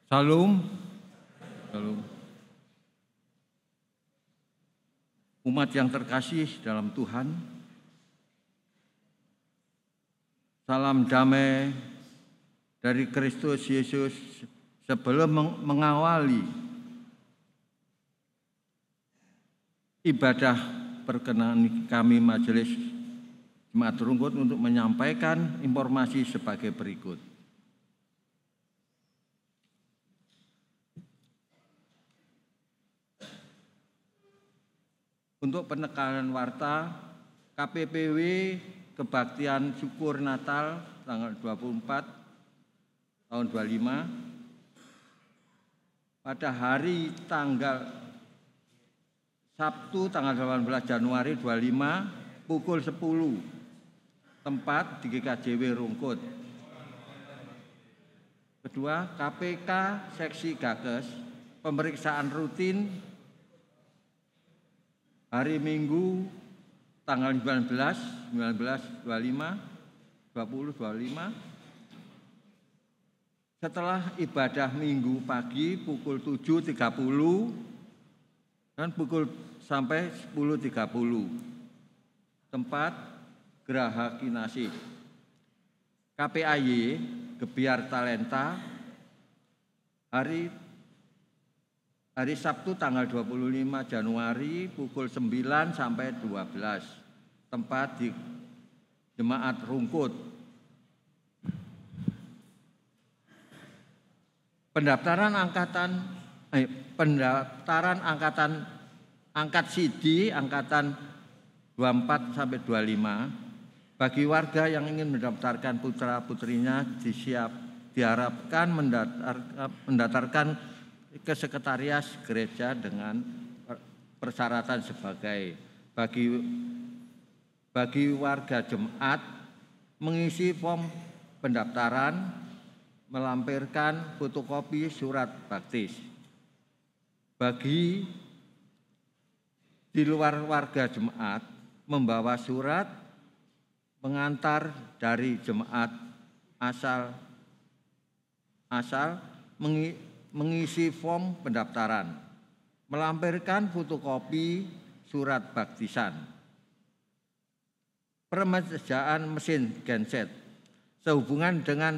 Salam. Salam. Umat yang terkasih dalam Tuhan, salam damai dari Kristus Yesus. Sebelum mengawali ibadah perkenan kami Majelis Jemaat Rungkut untuk menyampaikan informasi sebagai berikut. Untuk penekanan warta, KPPW Kebaktian Syukur Natal tanggal 24 tahun 25 pada hari tanggal Sabtu tanggal 18 Januari 25 pukul 10 tempat di GKJW Rungkut. Kedua, KPK Seksi Gakes pemeriksaan rutin hari Minggu tanggal 19, 25 setelah ibadah Minggu pagi pukul 7.30 dan pukul sampai 10.30. Tempat Geraha Kinasih. KPAY Gebiar Talenta hari Sabtu tanggal 25 Januari pukul 9 sampai 12. Tempat di Jemaat Rungkut. Pendaftaran angkat sidi angkatan 24 sampai 25 bagi warga yang ingin mendaftarkan putra-putrinya diharapkan mendaftarkan ke sekretariat gereja dengan persyaratan sebagai bagi warga jemaat mengisi form pendaftaran, melampirkan fotokopi surat baptis. Bagi di luar warga jemaat membawa surat pengantar dari jemaat asal mengisi form pendaftaran, melampirkan fotokopi surat baptisan. Permajaan mesin genset sehubungan dengan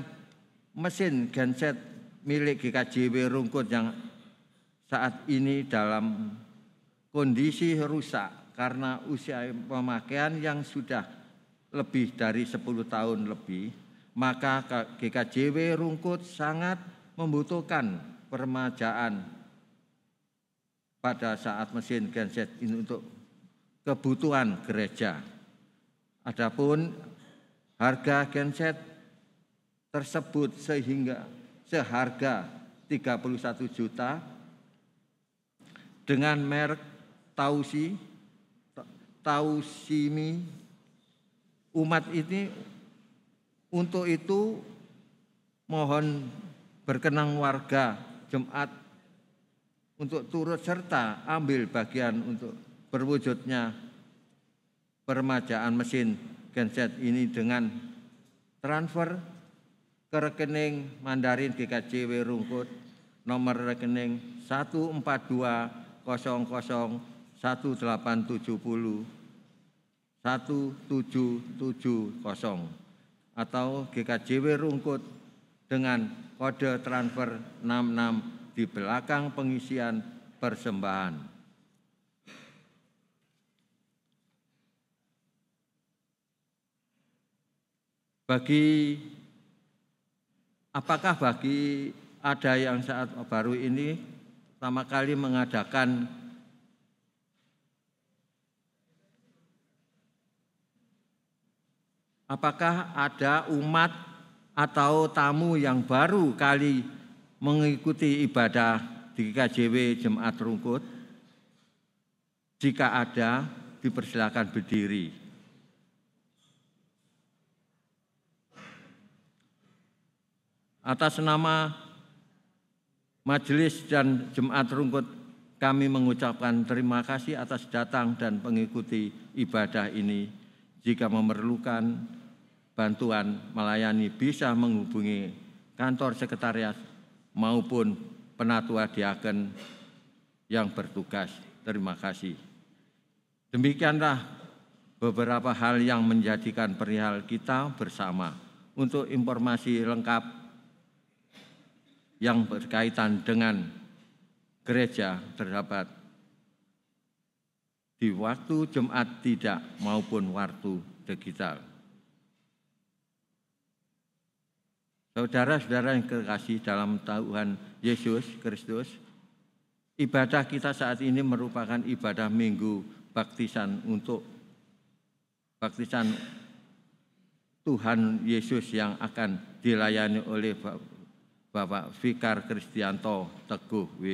mesin genset milik GKJW Rungkut yang saat ini dalam kondisi rusak karena usia pemakaian yang sudah lebih dari 10 tahun lebih, maka GKJW Rungkut sangat membutuhkan permajaan pada saat mesin genset ini untuk kebutuhan gereja. Adapun harga genset tersebut sehingga seharga 31 juta dengan merek Tausimi. Umat ini untuk itu mohon berkenan warga jemaat untuk turut serta ambil bagian untuk berwujudnya permajaan mesin genset ini dengan transfer ke rekening Mandarin GKJW Rungkut nomor rekening 1420018701770 atau GKJW Rungkut dengan kode transfer 66 di belakang pengisian persembahan. Apakah bagi ada yang saat baru ini pertama kali mengadakan apakah ada umat atau tamu yang baru kali mengikuti ibadah di GKJW Jemaat Rungkut? Jika ada, dipersilakan berdiri. Atas nama Majelis dan Jemaat Rungkut, kami mengucapkan terima kasih atas datang dan mengikuti ibadah ini. Jika memerlukan bantuan melayani bisa menghubungi kantor sekretariat maupun penatua diaken yang bertugas. Terima kasih. Demikianlah beberapa hal yang menjadikan perihal kita bersama. Untuk informasi lengkap yang berkaitan dengan gereja terdapat di waktu Jumat tidak maupun waktu digital. Saudara-saudara yang kekasih dalam Tuhan Yesus Kristus, ibadah kita saat ini merupakan ibadah Minggu Baptisan untuk baptisan Tuhan Yesus yang akan dilayani oleh Bapak Vikar Kristianto Teguh W.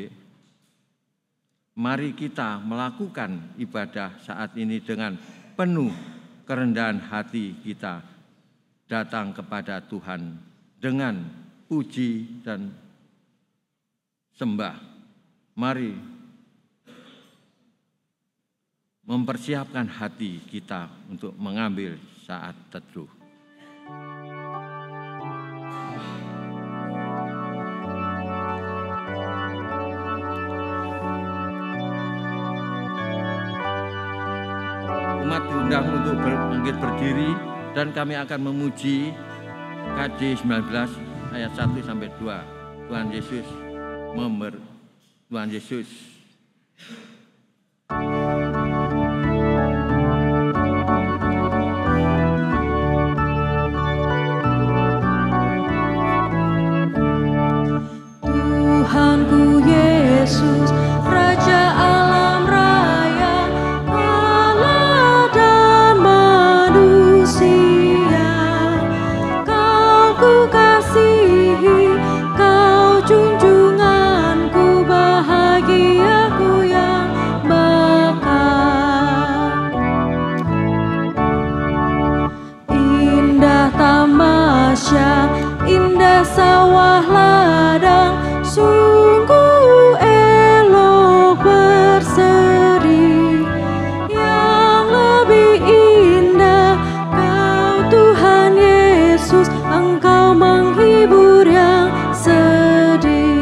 Mari kita melakukan ibadah saat ini dengan penuh kerendahan hati kita datang kepada Tuhan dengan puji dan sembah. Mari mempersiapkan hati kita untuk mengambil saat teduh. Umat diundang untuk bangkit berdiri dan kami akan memuji KJ 19 ayat 1 sampai 2. Tuhan Yesus Tuhan Yesus. Tuhanku Yesus, Raja alam raya, Allah dan manusia. Kau ku kasihi, Kau junjunganku, bahagiaku yang bakal. Indah tamasya, indah sawah ladang, sungguh elok berseri. Yang lebih indah Kau Tuhan Yesus, Engkau menghibur yang sedih.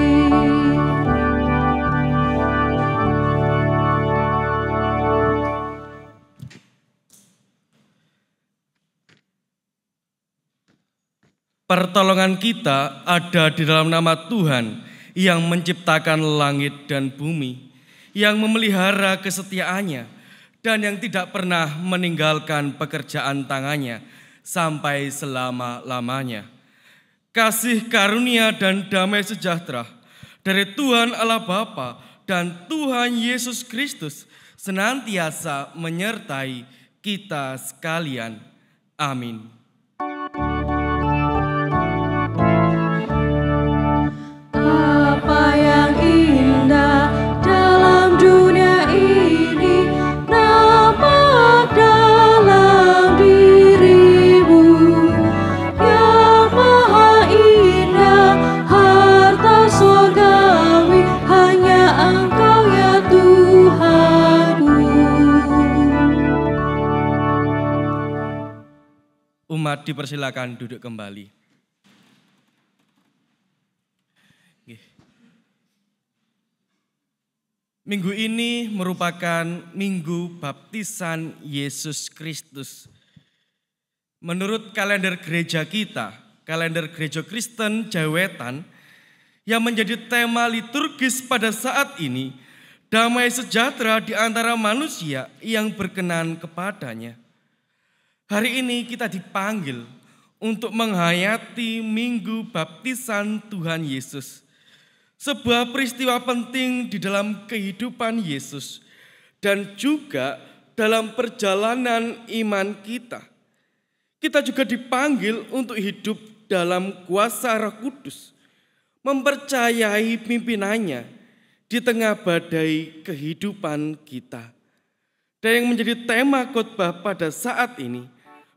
Pertolongan kita ada di dalam nama Tuhan yang menciptakan langit dan bumi, yang memelihara kesetiaannya, dan yang tidak pernah meninggalkan pekerjaan tangannya sampai selama-lamanya. Kasih karunia dan damai sejahtera dari Tuhan Allah Bapa dan Tuhan Yesus Kristus senantiasa menyertai kita sekalian. Amin. Apa yang indah dalam dunia ini nampak dalam dirimu. Yang maha indah harta surgawi, hanya Engkau ya Tuhanku. Umat dipersilakan duduk kembali. Minggu ini merupakan Minggu Baptisan Yesus Kristus. Menurut kalender gereja kita, kalender Gereja Kristen Jawetan, yang menjadi tema liturgis pada saat ini, damai sejahtera di antara manusia yang berkenan kepadanya. Hari ini kita dipanggil untuk menghayati Minggu Baptisan Tuhan Yesus. Sebuah peristiwa penting di dalam kehidupan Yesus dan juga dalam perjalanan iman kita. Kita juga dipanggil untuk hidup dalam kuasa Roh Kudus, mempercayai pimpinannya di tengah badai kehidupan kita. Dan yang menjadi tema khotbah pada saat ini,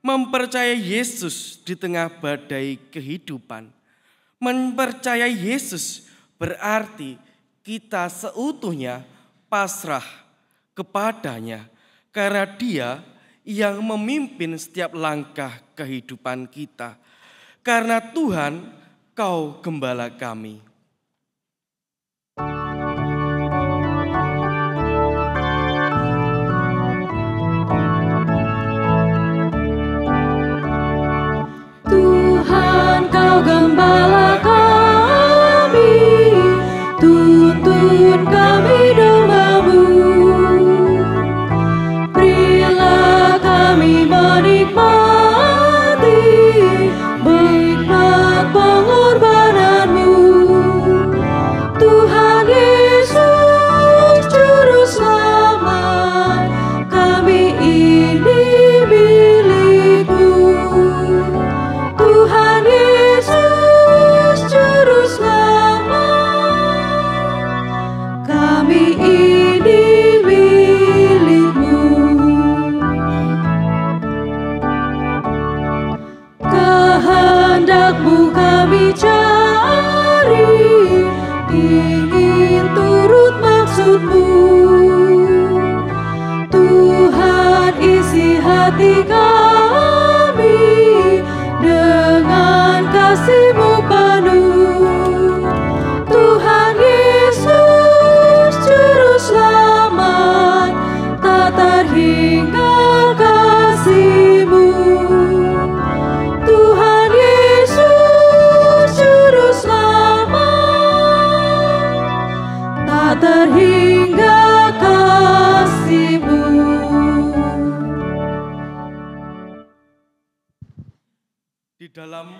mempercayai Yesus di tengah badai kehidupan. Mempercayai Yesus berarti kita seutuhnya pasrah kepadanya karena Dia yang memimpin setiap langkah kehidupan kita. Karena Tuhan, Kau gembala kami. dalam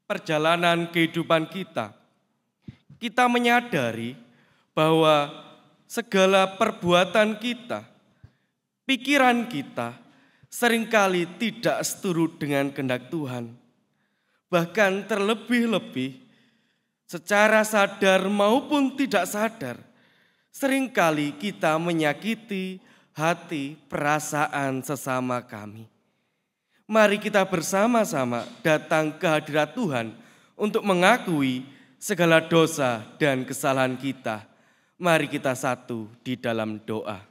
perjalanan kehidupan kita, kita menyadari bahwa segala perbuatan kita, pikiran kita, seringkali tidak seturut dengan kehendak Tuhan. Bahkan terlebih-lebih, secara sadar maupun tidak sadar, seringkali kita menyakiti hati, perasaan sesama kami. Mari kita bersama-sama datang ke hadirat Tuhan untuk mengakui segala dosa dan kesalahan kita. Mari kita satu di dalam doa.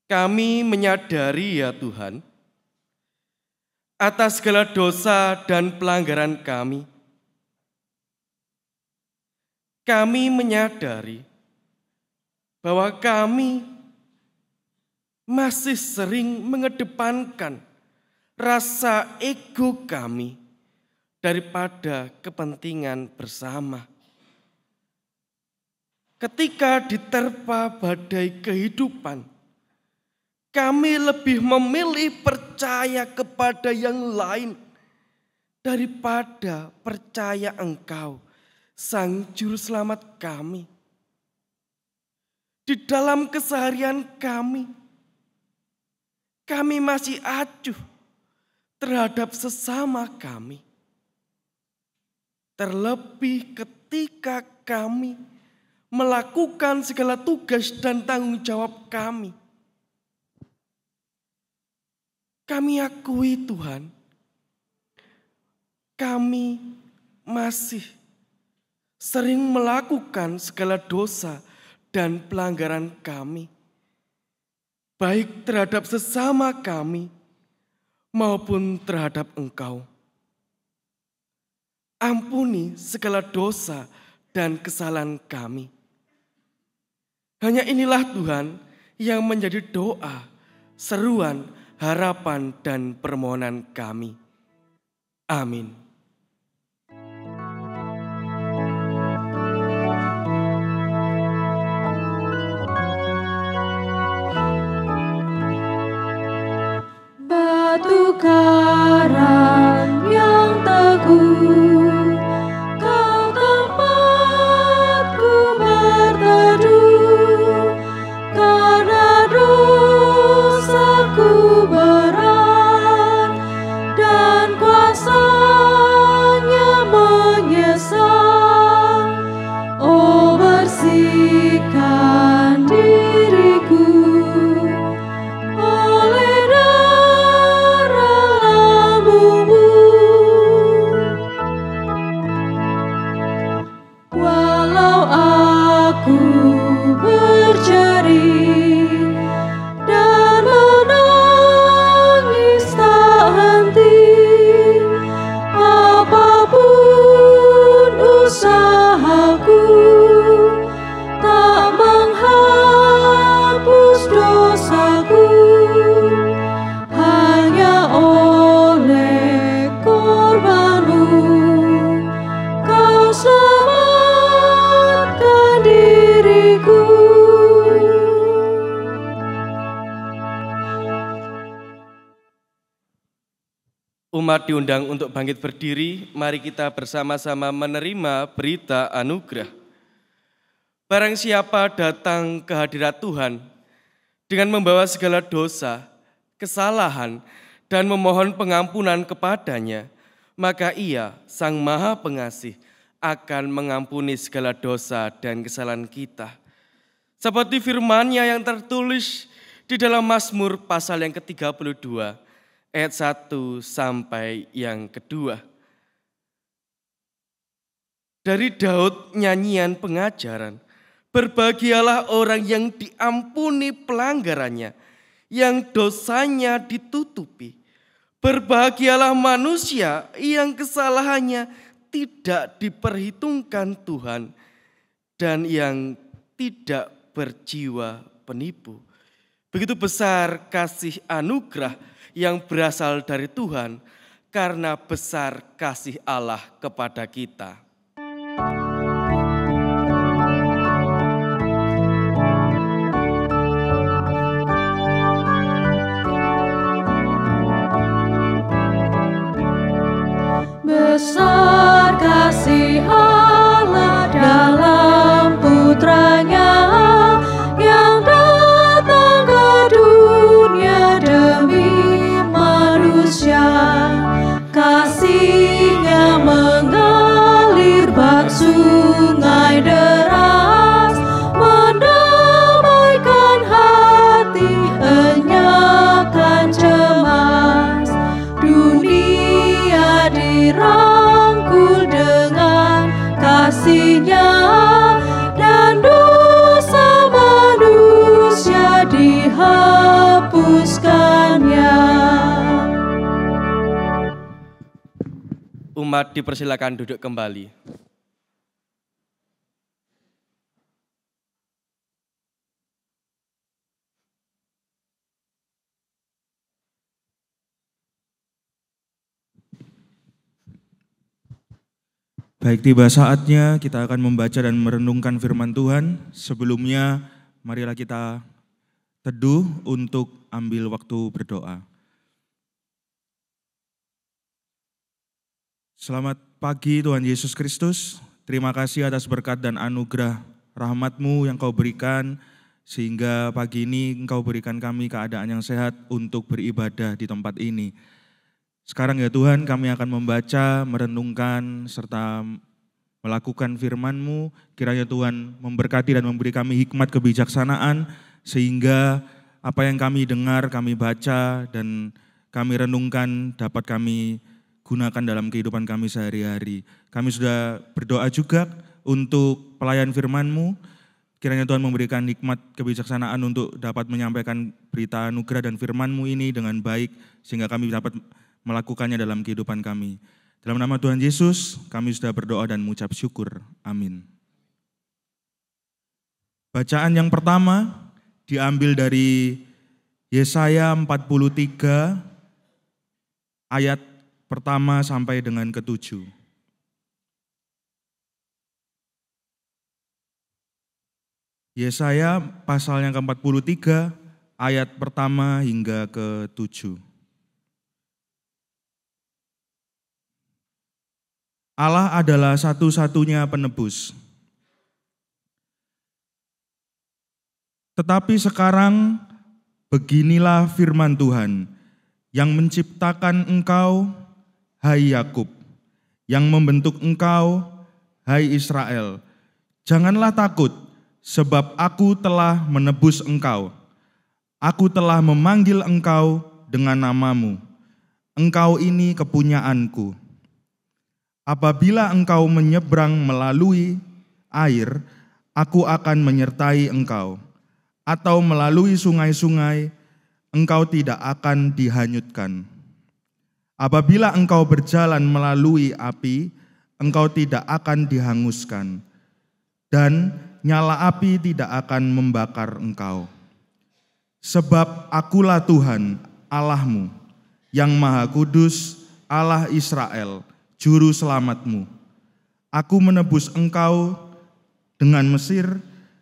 Kami menyadari ya Tuhan, atas segala dosa dan pelanggaran kami. Kami menyadari bahwa kami masih sering mengedepankan rasa ego kami daripada kepentingan bersama. Ketika diterpa badai kehidupan, kami lebih memilih percaya kepada yang lain daripada percaya Engkau, Sang Juru Selamat kami. Di dalam keseharian kami masih acuh terhadap sesama kami. Terlebih ketika kami melakukan segala tugas dan tanggung jawab kami. Kami akui Tuhan, kami masih sering melakukan segala dosa dan pelanggaran kami, baik terhadap sesama kami maupun terhadap Engkau. Ampuni segala dosa dan kesalahan kami. Hanya inilah Tuhan yang menjadi doa, seruan, harapan dan permohonan kami. Amin. Batu karang yang teguh, Kau tempatku berteduh, karena dosaku berat dan kuasanya menyesal. Oh, bersihkan diriku oleh darah lambungmu. Walau aku berjerit dan menangis tak henti, apapun usahaku tak menghapus dosaku. Hanya oleh korbanmu Kau selamatkan diriku. Umat diundang untuk bangkit berdiri, mari kita bersama-sama menerima berita anugerah. Barang siapa datang ke hadirat Tuhan dengan membawa segala dosa, kesalahan, dan memohon pengampunan kepadanya, maka Ia, Sang Maha Pengasih, akan mengampuni segala dosa dan kesalahan kita. Seperti firman-Nya yang tertulis di dalam Mazmur pasal yang ke-32, ayat 1 sampai yang kedua. Dari Daud nyanyian pengajaran, berbahagialah orang yang diampuni pelanggarannya, yang dosanya ditutupi. Berbahagialah manusia yang kesalahannya tidak diperhitungkan Tuhan dan yang tidak berjiwa penipu. Begitu besar kasih anugerah yang berasal dari Tuhan karena besar kasih Allah kepada kita. umat dipersilakan duduk kembali. Baik, tiba saatnya kita akan membaca dan merenungkan firman Tuhan. Sebelumnya, marilah kita teduh untuk ambil waktu berdoa. Selamat pagi Tuhan Yesus Kristus. Terima kasih atas berkat dan anugerah rahmat-Mu yang Kau berikan, sehingga pagi ini Engkau berikan kami keadaan yang sehat untuk beribadah di tempat ini. Sekarang ya Tuhan, kami akan membaca, merenungkan, serta melakukan firman-Mu. Kiranya Tuhan memberkati dan memberi kami hikmat kebijaksanaan, sehingga apa yang kami dengar, kami baca, dan kami renungkan dapat kami gunakan dalam kehidupan kami sehari-hari. Kami sudah berdoa juga untuk pelayan firman-Mu. Kiranya Tuhan memberikan hikmat kebijaksanaan untuk dapat menyampaikan berita anugerah dan firman-Mu ini dengan baik, sehingga kami dapat melakukannya dalam kehidupan kami. Dalam nama Tuhan Yesus, kami sudah berdoa dan mengucap syukur. Amin. Bacaan yang pertama diambil dari Yesaya 43 ayat pertama sampai dengan ke-7. Yesaya pasal yang ke-43 ayat pertama hingga ke-7. Allah adalah satu-satunya penebus. Tetapi sekarang beginilah firman Tuhan yang menciptakan engkau, hai Yakub, yang membentuk engkau, hai Israel. Janganlah takut, sebab aku telah menebus engkau. Aku telah memanggil engkau dengan namamu. Engkau ini kepunyaanku. Apabila engkau menyeberang melalui air, aku akan menyertai engkau. Atau melalui sungai-sungai, engkau tidak akan dihanyutkan. Apabila engkau berjalan melalui api, engkau tidak akan dihanguskan. Dan nyala api tidak akan membakar engkau. Sebab akulah Tuhan, Allahmu, yang Maha Kudus, Allah Israel, Juru selamatmu. Aku menebus engkau dengan Mesir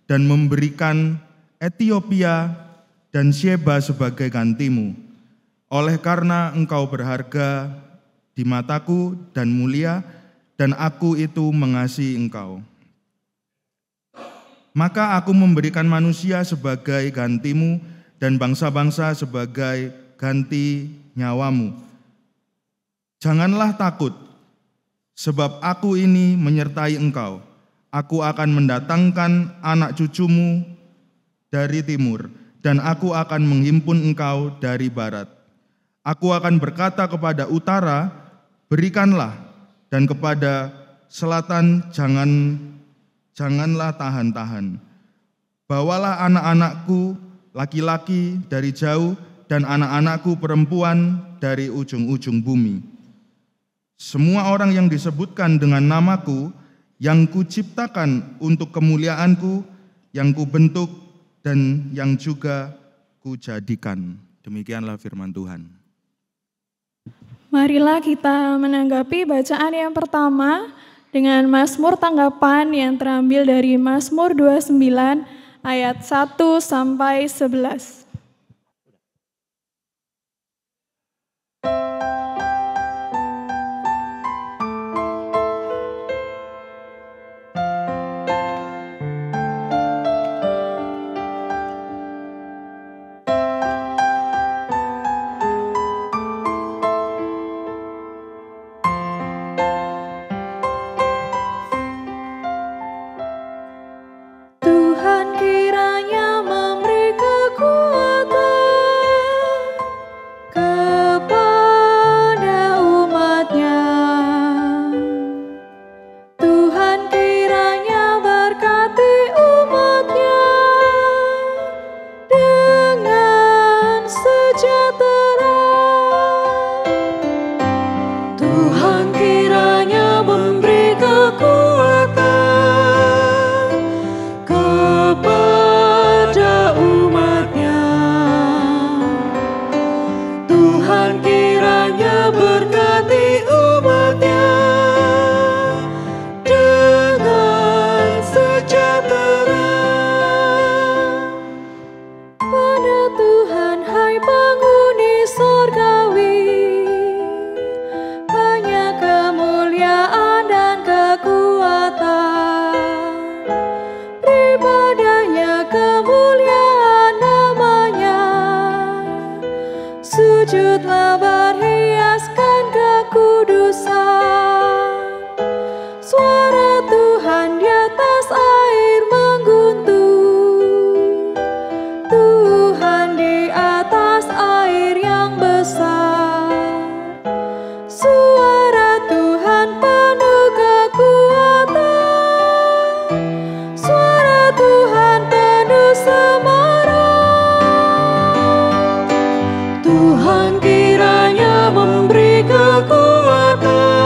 dan memberikan Etiopia dan Sheba sebagai gantimu. Oleh karena engkau berharga di mataku dan mulia, dan aku itu mengasihi engkau. Maka aku memberikan manusia sebagai gantimu dan bangsa-bangsa sebagai ganti nyawamu. Janganlah takut, sebab aku ini menyertai engkau. Aku akan mendatangkan anak cucumu dari timur, dan aku akan menghimpun engkau dari barat. Aku akan berkata kepada utara, berikanlah, dan kepada selatan, janganlah tahan-tahan. Bawalah anak-anakku laki-laki dari jauh, dan anak-anakku perempuan dari ujung-ujung bumi. Semua orang yang disebutkan dengan namaku, yang kuciptakan untuk kemuliaanku, yang kubentuk dan yang juga kujadikan. Demikianlah firman Tuhan. Marilah kita menanggapi bacaan yang pertama dengan Mazmur tanggapan yang terambil dari Mazmur 29 ayat 1 sampai 11. Tuhan kiranya memberi kekuatan sujudlah berhiaskan kekudusan. Suara Tuhan di atas air mengguntung, Tuhan di atas air yang besar. Suara Tuhan penuh kekuatan, suara Tuhan penuh semarang. Tuhan kiranya memberi kekuatan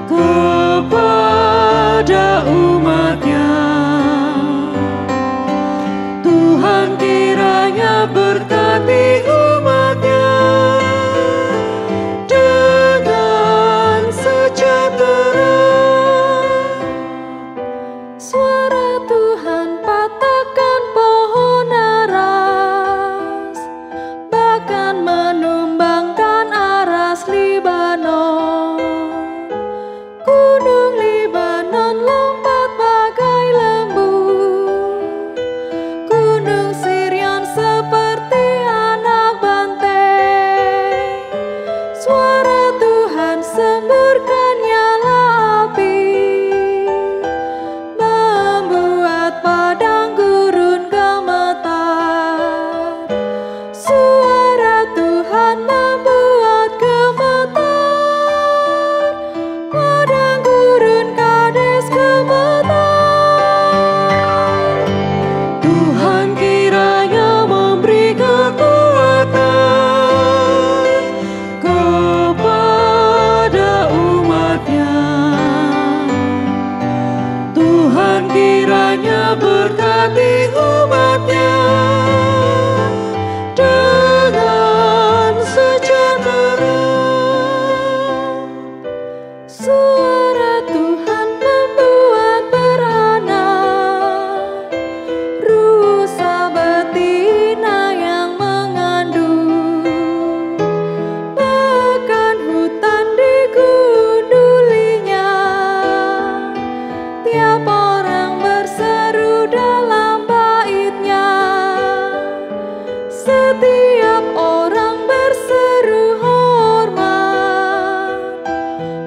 kepada umat-Nya. Tuhan kiranya berkati umat-Nya dengan sejahtera. Suara Tuhan patahkan pohon aras, bahkan menumbangkan aras Libanon. Gunung Libanon lompat bagai lembu, Gunung Sirion seperti anak banteng. Suara Tuhan semburkan nyala api, membuat padang gurun gemetar. Suara Tuhan membuat gemetar, padang gurun Kades gemetar. Tuhan kiranya memberi kekuatan kepada umat-Nya. Tuhan kiranya berkati umat-Nya dengan sejahtera. Suara Tuhan membuat beranak, rusa betina yang mengandung, bahkan hutan digundulinya. Tiap orang berseru dalam bait-Nya, setiap orang berseru hormat,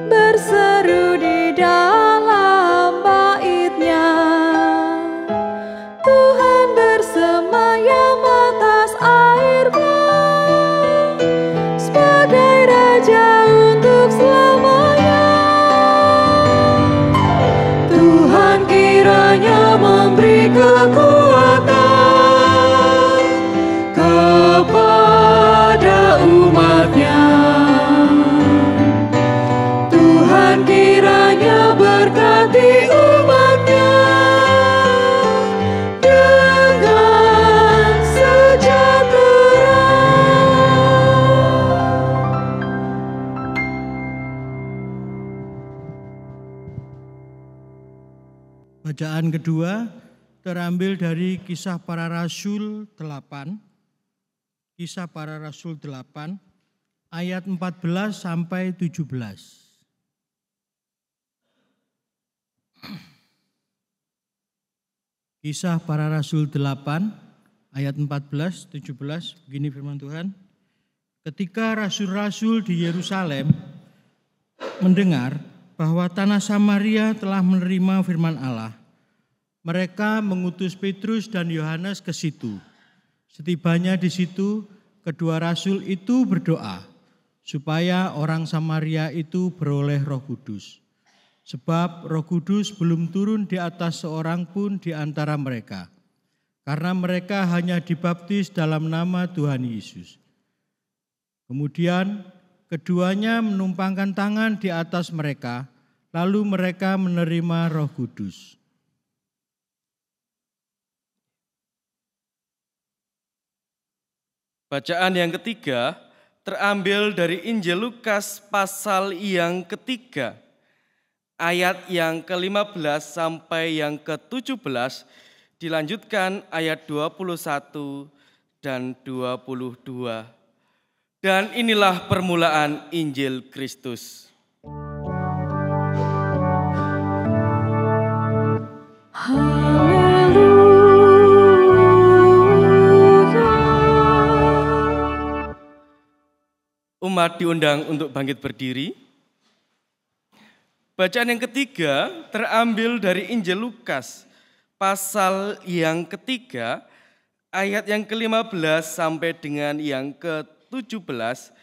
berseru di dalam bait-Nya. Tuhan bersemayam atas air bah, sebagai Raja untuk selamanya. Tuhan kiranya memberi kekuatan kepada umat-Nya. Tuhan kiranya berkati umat-Nya dengan sejahtera. Bacaan kedua terambil dari Kisah Para Rasul 8. Kisah Para Rasul 8 ayat 14 sampai 17. Kisah Para Rasul 8 ayat 14 17 begini firman Tuhan. Ketika rasul-rasul di Yerusalem mendengar bahwa tanah Samaria telah menerima firman Allah, mereka mengutus Petrus dan Yohanes ke situ. Setibanya di situ, kedua rasul itu berdoa supaya orang Samaria itu beroleh Roh Kudus. Sebab Roh Kudus belum turun di atas seorang pun di antara mereka, karena mereka hanya dibaptis dalam nama Tuhan Yesus. Kemudian keduanya menumpangkan tangan di atas mereka, lalu mereka menerima Roh Kudus. Bacaan yang ketiga terambil dari Injil Lukas pasal yang ketiga, ayat yang ke-15 sampai yang ke-17, dilanjutkan ayat 21 dan 22. Dan inilah permulaan Injil Kristus. jemaat diundang untuk bangkit berdiri. Bacaan yang ketiga terambil dari Injil Lukas, pasal yang ketiga, ayat yang ke-15 sampai dengan yang ke-17,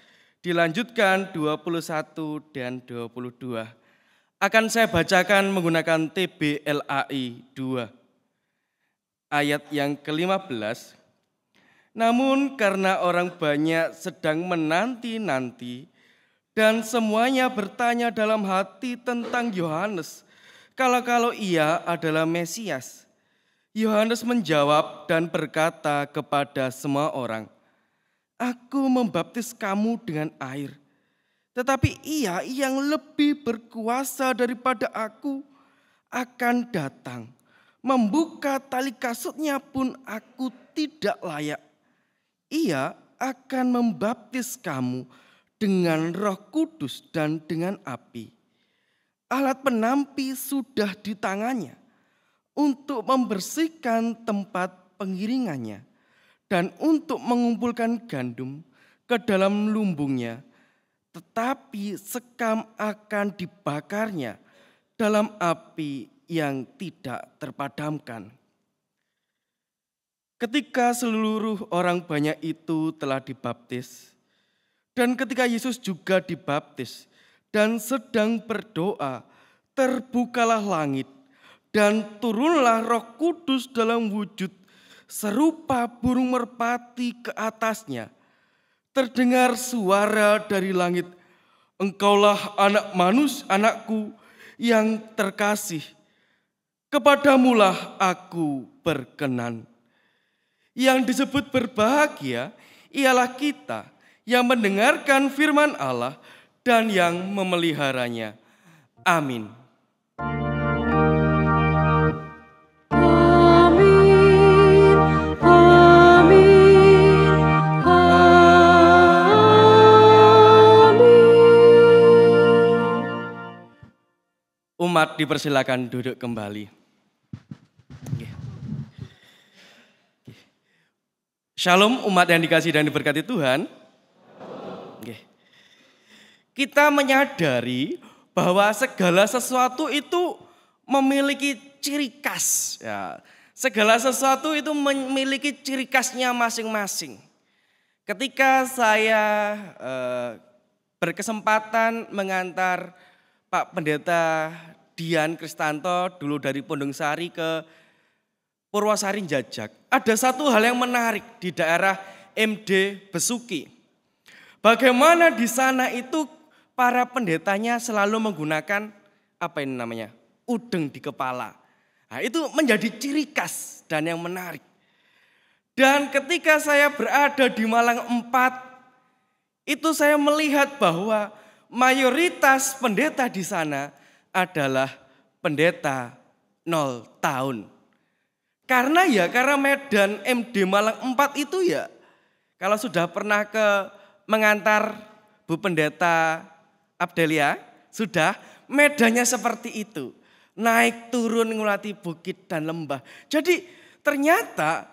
dilanjutkan 21 dan 22. Akan saya bacakan menggunakan TBLAI 2. Ayat yang ke-15. Namun karena orang banyak sedang menanti-nanti dan semuanya bertanya dalam hati tentang Yohanes, kalau ia adalah Mesias. Yohanes menjawab dan berkata kepada semua orang, "Aku membaptis kamu dengan air. Tetapi Ia yang lebih berkuasa daripada aku akan datang. Membuka tali kasutnya pun aku tidak layak. Ia akan membaptis kamu dengan Roh Kudus dan dengan api. Alat penampi sudah di tangannya untuk membersihkan tempat pengiringannya dan untuk mengumpulkan gandum ke dalam lumbungnya. Tetapi sekam akan dibakarnya dalam api yang tidak terpadamkan." Ketika seluruh orang banyak itu telah dibaptis, dan ketika Yesus juga dibaptis dan sedang berdoa, terbukalah langit dan turunlah Roh Kudus dalam wujud serupa burung merpati ke atasnya. Terdengar suara dari langit, "Engkaulah anakku yang terkasih, kepadamulah aku berkenan." Yang disebut berbahagia ialah kita yang mendengarkan firman Allah dan yang memeliharanya. Amin. Umat dipersilakan duduk kembali. Shalom umat yang dikasihi dan diberkati Tuhan. Kita menyadari bahwa segala sesuatu itu memiliki ciri khas. Ya, segala sesuatu itu memiliki ciri khasnya masing-masing. Ketika saya berkesempatan mengantar Pak Pendeta Dian Kristanto dulu dari Pondong Sari ke Purwosari Jajak. Ada satu hal yang menarik di daerah MD Besuki. Bagaimana di sana itu para pendetanya selalu menggunakan udeng di kepala. Nah, itu menjadi ciri khas dan yang menarik. Dan ketika saya berada di Malang 4, itu saya melihat bahwa mayoritas pendeta di sana adalah pendeta 0 tahun. Karena Medan MD Malang 4 itu kalau sudah pernah mengantar Bu Pendeta Abdelia, sudah medannya seperti itu. Naik turun ngulati bukit dan lembah. Jadi ternyata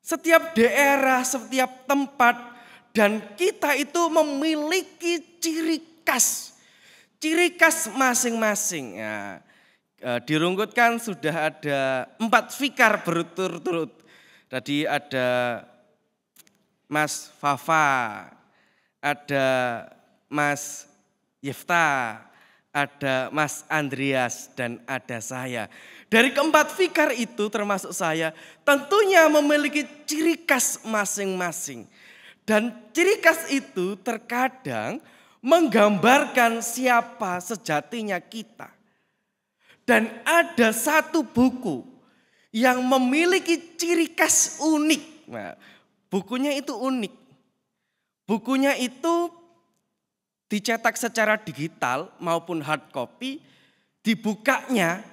setiap daerah, setiap tempat dan kita itu memiliki ciri khas masing-masing. Ya, dirungkutkan sudah ada 4 vikar berturut-turut. Tadi ada Mas Fafa, ada Mas Yefta, ada Mas Andreas, dan ada saya. Dari keempat vikar itu termasuk saya tentunya memiliki ciri khas masing-masing. Dan ciri khas itu terkadang menggambarkan siapa sejatinya kita. Dan ada satu buku yang memiliki ciri khas unik. Nah, bukunya itu unik. Bukunya itu dicetak secara digital maupun hard copy, dibukanya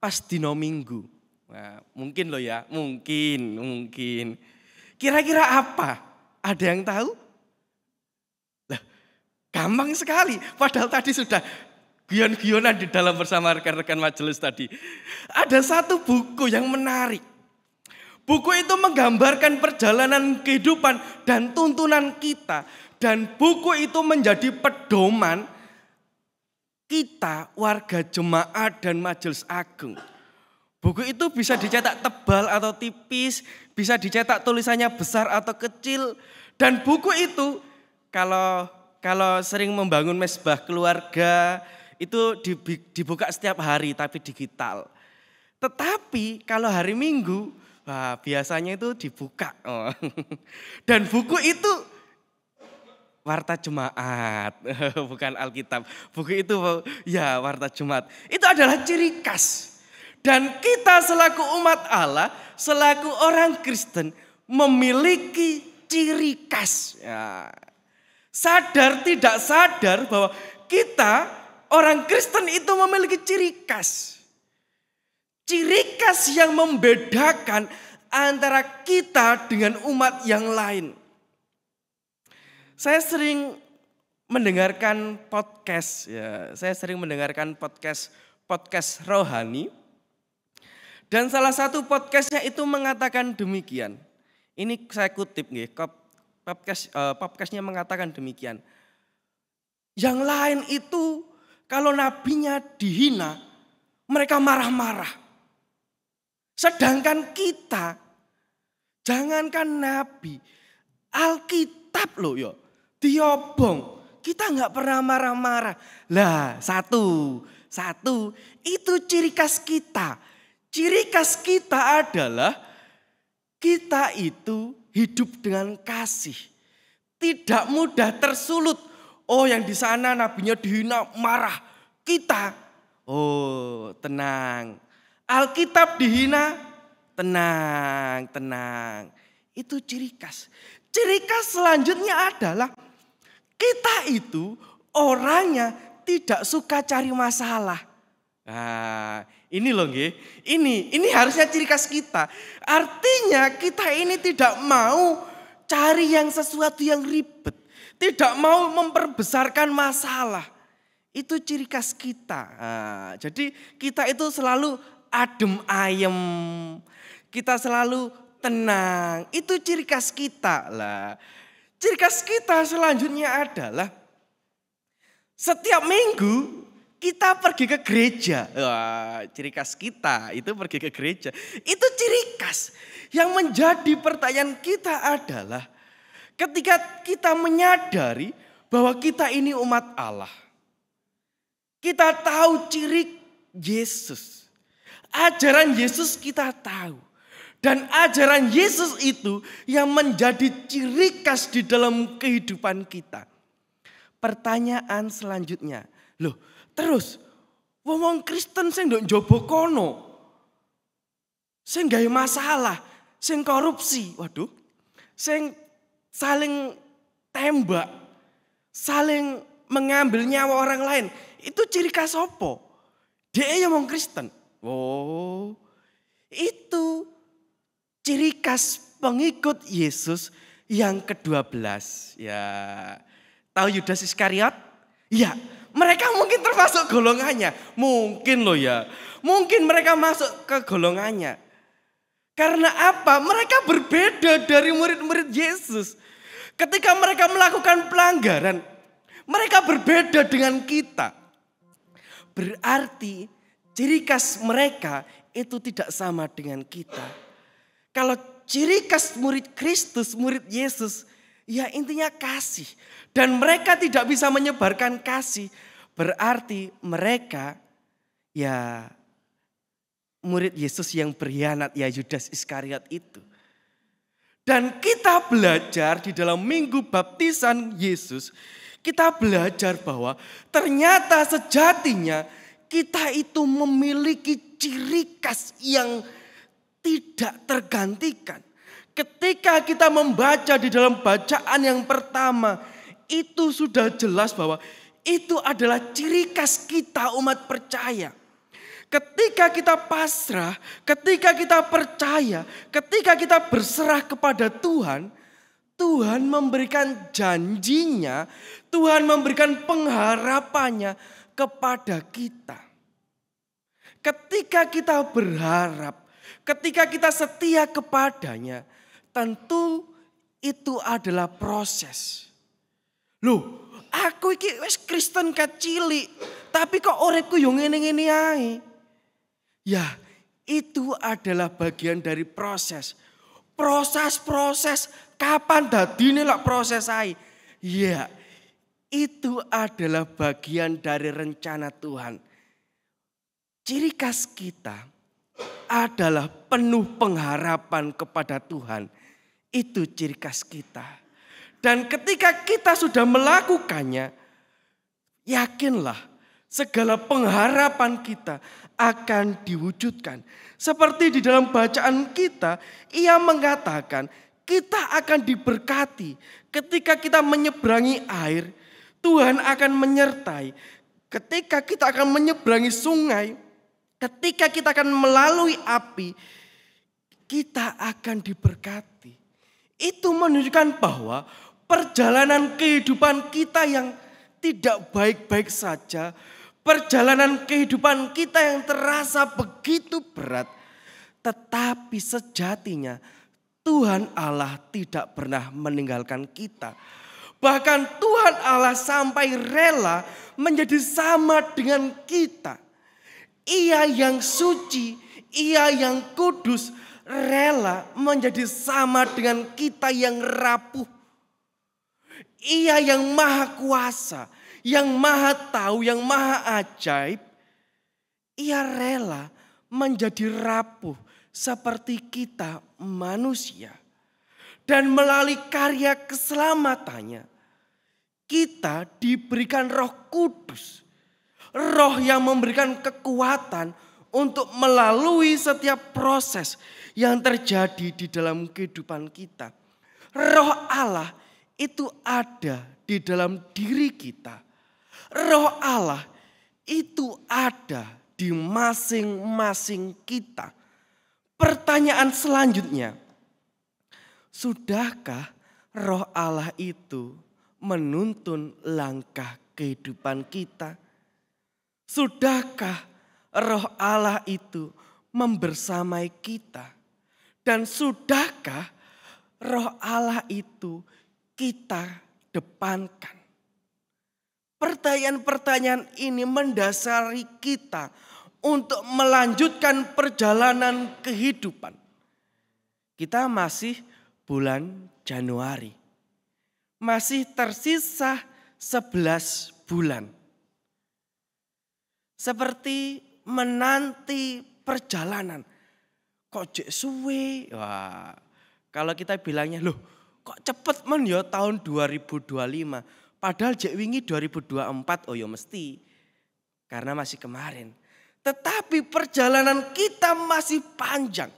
pas dino Minggu. Nah, mungkin loh ya, mungkin. Kira-kira apa? Ada yang tahu? Lah, gampang sekali. Padahal tadi sudah guyon-guyonan di dalam bersama rekan-rekan majelis tadi. Ada satu buku yang menarik. Buku itu menggambarkan perjalanan kehidupan dan tuntunan kita Dan buku itu menjadi pedoman kita warga jemaat dan majelis agung. Buku itu bisa dicetak tebal atau tipis, bisa dicetak tulisannya besar atau kecil. Dan buku itu kalau sering membangun mesbah keluarga itu dibuka setiap hari tapi digital. Tetapi kalau hari Minggu biasanya itu dibuka. Dan buku itu Warta Jemaat, bukan Alkitab. Buku itu ya Warta Jemaat. Itu adalah ciri khas. Dan kita selaku umat Allah, selaku orang Kristen memiliki ciri khas. Ya. Sadar tidak sadar bahwa kita orang Kristen itu memiliki ciri khas. Ciri khas yang membedakan antara kita dengan umat yang lain. Saya sering mendengarkan podcast, ya. Saya sering mendengarkan podcast rohani. Dan salah satu podcastnya itu mengatakan demikian. Ini saya kutip nih, podcastnya mengatakan demikian. Yang lain itu kalau nabinya dihina, mereka marah-marah. Sedangkan kita, jangankan nabi, Alkitab loh ya. Diobong, kita nggak pernah marah-marah. Lah satu itu ciri khas kita. Ciri khas kita adalah kita itu hidup dengan kasih, tidak mudah tersulut. Oh yang di sana nabinya dihina marah, kita tenang. Alkitab dihina tenang. Itu ciri khas. Ciri khas selanjutnya adalah kita itu orangnya tidak suka cari masalah. Nah, ini loh nggih. Ini harusnya ciri khas kita. Artinya kita ini tidak mau cari yang sesuatu yang ribet. Tidak mau memperbesarkan masalah. Itu ciri khas kita. Nah, jadi kita itu selalu adem ayem. Kita selalu tenang. Itu ciri khas kita lah. Ciri khas kita selanjutnya adalah setiap minggu kita pergi ke gereja. Wah, ciri khas kita itu pergi ke gereja. Itu ciri khas. Yang menjadi pertanyaan kita adalah ketika kita menyadari bahwa kita ini umat Allah. Kita tahu ciri Yesus. Ajaran Yesus kita tahu. Dan ajaran Yesus itu yang menjadi ciri khas di dalam kehidupan kita. Pertanyaan selanjutnya, loh terus wong Kristen sing ndok njaba kono, sing gawe masalah, sing korupsi, waduh, sing saling tembak, saling mengambil nyawa orang lain, itu ciri khas apa? Dia yang wong Kristen. Oh, itu ciri khas pengikut Yesus yang ke-12. Ya, tahu Yudas Iskariot? Ya, mereka mungkin termasuk golongannya. Mungkin loh ya. Mungkin mereka masuk ke golongannya. Karena apa? Mereka berbeda dari murid-murid Yesus. Ketika mereka melakukan pelanggaran, mereka berbeda dengan kita. Berarti ciri khas mereka itu tidak sama dengan kita. Kalau ciri khas murid Kristus, murid Yesus, ya intinya kasih. Dan mereka tidak bisa menyebarkan kasih. Berarti mereka ya murid Yesus yang berkhianat, ya Yudas Iskariot itu. Dan kita belajar di dalam minggu baptisan Yesus, kita belajar bahwa ternyata sejatinya kita itu memiliki ciri khas yang tidak tergantikan. Ketika kita membaca di dalam bacaan yang pertama, itu sudah jelas bahwa itu adalah ciri khas kita umat percaya. Ketika kita pasrah, ketika kita percaya, ketika kita berserah kepada Tuhan, Tuhan memberikan janjinya, Tuhan memberikan pengharapannya kepada kita. Ketika kita berharap, ketika kita setia kepadanya, tentu itu adalah proses. Loh, aku iki wis Kristen cilik, tapi kok uripku yo ngene-ngene ae. Ya, itu adalah bagian dari proses. Proses kapan dadine lak proses ae. Ya, itu adalah bagian dari rencana Tuhan. Ciri khas kita adalah penuh pengharapan kepada Tuhan. Itu ciri khas kita. Dan ketika kita sudah melakukannya, yakinlah segala pengharapan kita akan diwujudkan. Seperti di dalam bacaan kita, ia mengatakan kita akan diberkati. Ketika kita menyeberangi air, Tuhan akan menyertai. Ketika kita akan menyeberangi sungai, ketika kita akan melalui api, kita akan diberkati. Itu menunjukkan bahwa perjalanan kehidupan kita yang tidak baik-baik saja, perjalanan kehidupan kita yang terasa begitu berat, tetapi sejatinya Tuhan Allah tidak pernah meninggalkan kita. Bahkan Tuhan Allah sampai rela menjadi sama dengan kita. Ia yang suci, ia yang kudus, rela menjadi sama dengan kita yang rapuh. Ia yang maha kuasa, yang maha tahu, yang maha ajaib. Ia rela menjadi rapuh seperti kita manusia. Dan melalui karya keselamatannya, kita diberikan Roh Kudus. Roh yang memberikan kekuatan untuk melalui setiap proses yang terjadi di dalam kehidupan kita. Roh Allah itu ada di dalam diri kita. Roh Allah itu ada di masing-masing kita. Pertanyaan selanjutnya, sudahkah Roh Allah itu menuntun langkah kehidupan kita? Sudahkah Roh Allah itu membersamai kita? Dan sudahkah Roh Allah itu kita depankan? Pertanyaan-pertanyaan ini mendasari kita untuk melanjutkan perjalanan kehidupan. Kita masih bulan Januari. Masih tersisa 11 bulan. Seperti menanti perjalanan. Kok jek suwe? Wah, kalau kita bilangnya, loh kok cepet men ya tahun 2025. Padahal jek wingi 2024, oh ya mesti. Karena masih kemarin. Tetapi perjalanan kita masih panjang.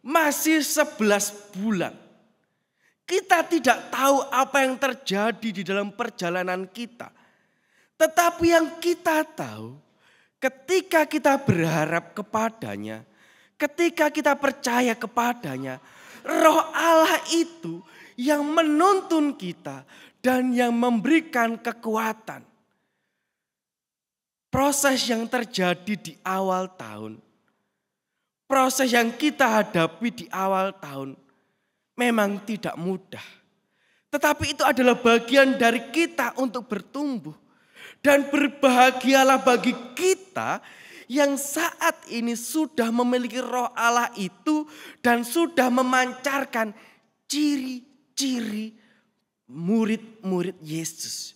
Masih 11 bulan. Kita tidak tahu apa yang terjadi di dalam perjalanan kita. Tetapi yang kita tahu, ketika kita berharap kepadanya, ketika kita percaya kepadanya, Roh Allah itu yang menuntun kita dan yang memberikan kekuatan. Proses yang terjadi di awal tahun, proses yang kita hadapi di awal tahun memang tidak mudah. Tetapi itu adalah bagian dari kita untuk bertumbuh. Dan berbahagialah bagi kita yang saat ini sudah memiliki Roh Allah itu dan sudah memancarkan ciri-ciri murid-murid Yesus.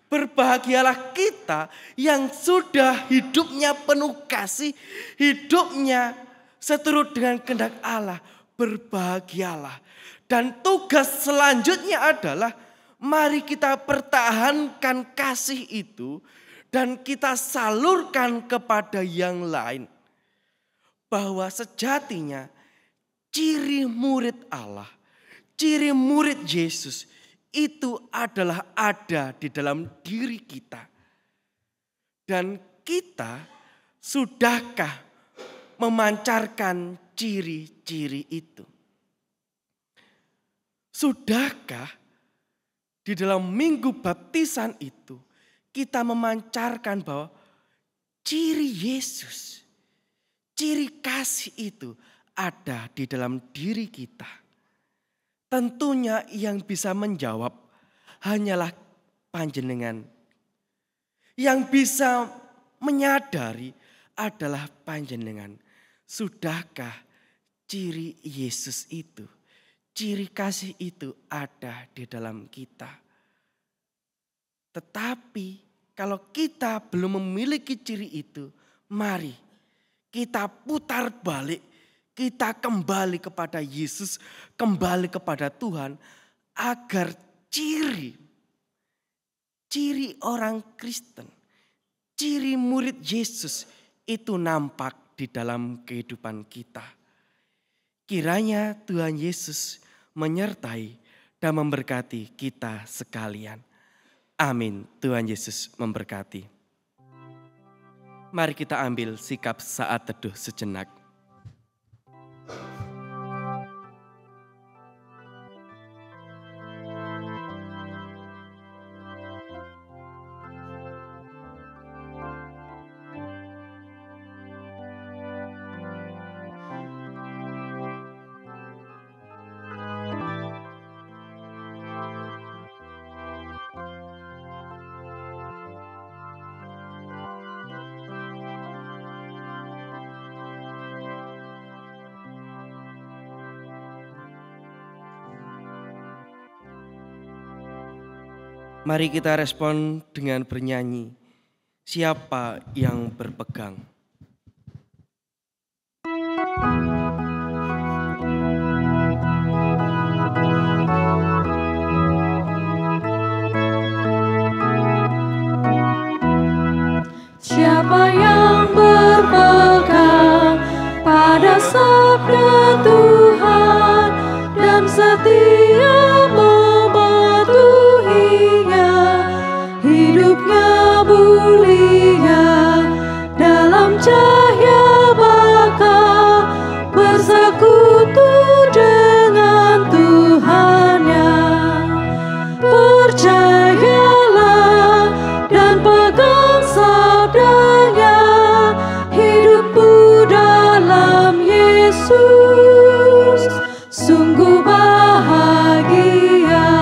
Berbahagialah kita yang sudah hidupnya penuh kasih, hidupnya seturut dengan kehendak Allah. Berbahagialah. Dan tugas selanjutnya adalah mari kita pertahankan kasih itu dan kita salurkan kepada yang lain. Bahwa sejatinya ciri murid Allah, ciri murid Yesus itu adalah ada di dalam diri kita. Dan kita sudahkah memancarkan ciri-ciri itu? Sudahkah di dalam minggu baptisan itu kita memancarkan bahwa ciri Yesus, ciri kasih itu ada di dalam diri kita? Tentunya yang bisa menjawab hanyalah panjenengan. Yang bisa menyadari adalah panjenengan. Sudahkah ciri Yesus itu, ciri kasih itu ada di dalam kita? Tetapi kalau kita belum memiliki ciri itu, mari kita putar balik, kita kembali kepada Yesus, kembali kepada Tuhan, agar ciri orang Kristen, ciri murid Yesus itu nampak di dalam kehidupan kita. Kiranya Tuhan Yesus menyertai dan memberkati kita sekalian. Amin. Tuhan Yesus memberkati. Mari kita ambil sikap saat teduh sejenak. Mari kita respon dengan bernyanyi, siapa yang berpegang? Siapa yang berpegang pada sabda Tuhan dan setia mematuhinya, hidupnya mulia dalam cahaya bakal bersekutu dengan Tuhannya. Percayalah dan pegang sabdanya, hidupmu dalam Yesus sungguh bahagia.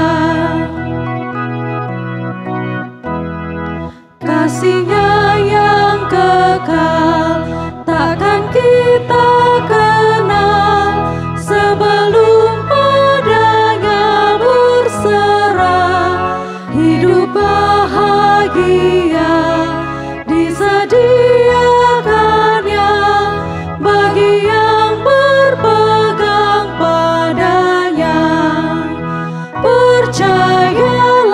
Kasih-Nya yang kekal takkan kita kenal sebelum padanya berserah. Hidup bahagia disediakannya bagi yang berpegang padanya. Percayalah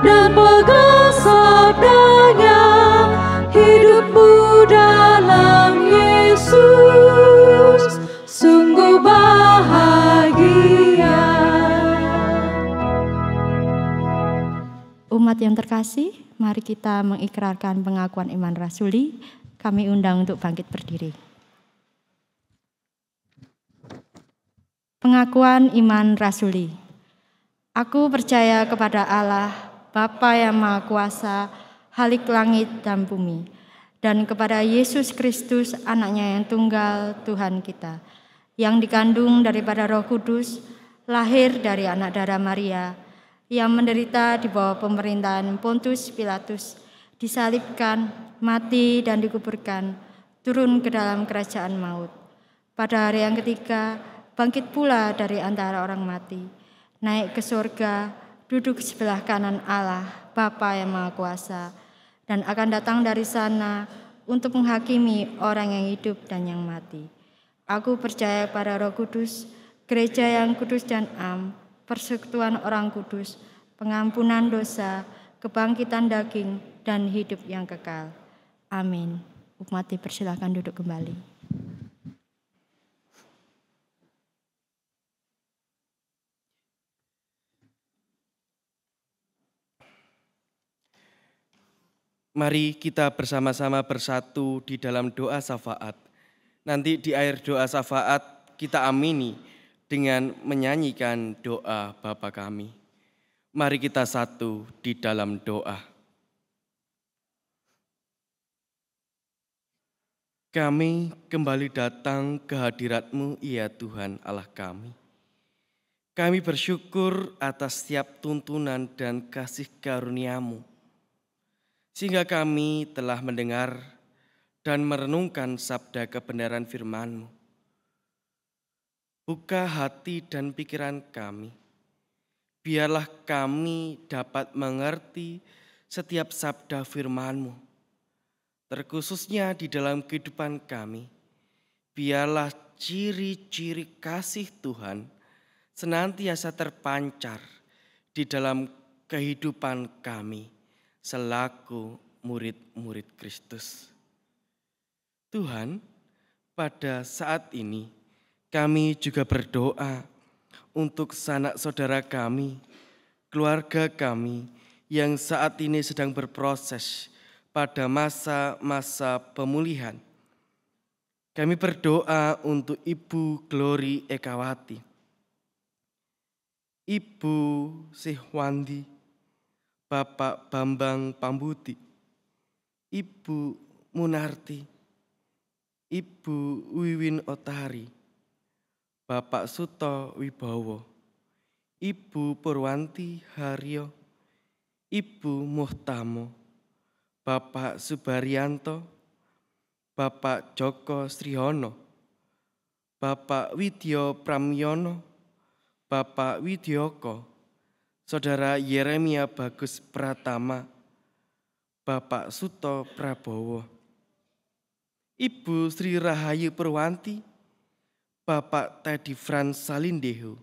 dan pegang sabdanya, hidupmu dalam Yesus sungguh bahagia. Umat yang terkasih, mari kita mengikrarkan pengakuan iman rasuli. Kami undang untuk bangkit berdiri. Pengakuan iman rasuli. Aku percaya kepada Allah, Bapa yang Maha Kuasa, Khalik langit dan bumi, dan kepada Yesus Kristus, Anaknya yang tunggal, Tuhan kita, yang dikandung daripada Roh Kudus, lahir dari anak darah Maria, yang menderita di bawah pemerintahan Pontius Pilatus, disalibkan, mati dan dikuburkan, turun ke dalam kerajaan maut. Pada hari yang ketiga, bangkit pula dari antara orang mati, naik ke surga, duduk sebelah kanan Allah, Bapa yang Maha Kuasa, dan akan datang dari sana untuk menghakimi orang yang hidup dan yang mati. Aku percaya pada Roh Kudus, gereja yang kudus dan am, persekutuan orang kudus, pengampunan dosa, kebangkitan daging, dan hidup yang kekal. Amin. Umat dipersilakan duduk kembali. Mari kita bersama-sama bersatu di dalam doa syafaat. Nanti di akhir doa syafaat kita amini dengan menyanyikan doa Bapa kami. Mari kita satu di dalam doa. Kami kembali datang ke hadirat-Mu, ya Tuhan Allah kami. Kami bersyukur atas setiap tuntunan dan kasih karunia-Mu, sehingga kami telah mendengar dan merenungkan sabda kebenaran firman-Mu. Buka hati dan pikiran kami, biarlah kami dapat mengerti setiap sabda firman-Mu, terkhususnya di dalam kehidupan kami. Biarlah ciri-ciri kasih Tuhan senantiasa terpancar di dalam kehidupan kami selaku murid-murid Kristus. Tuhan, pada saat ini kami juga berdoa untuk sanak saudara kami, keluarga kami yang saat ini sedang berproses pada masa-masa pemulihan. Kami berdoa untuk Ibu Glory Ekawati, Ibu Sihwandi, Bapak Bambang Pambuti, Ibu Munarti, Ibu Wiwin Otari, Bapak Suto Wibowo, Ibu Purwanti Haryo, Ibu Muhtamo, Bapak Subaryanto, Bapak Joko Srihono, Bapak Widyo Pramyono, Bapak Widyoko, Saudara Yeremia Bagus Pratama, Bapak Suto Prabowo, Ibu Sri Rahayu Purwanti, Bapak Teddy Frans Salindehu,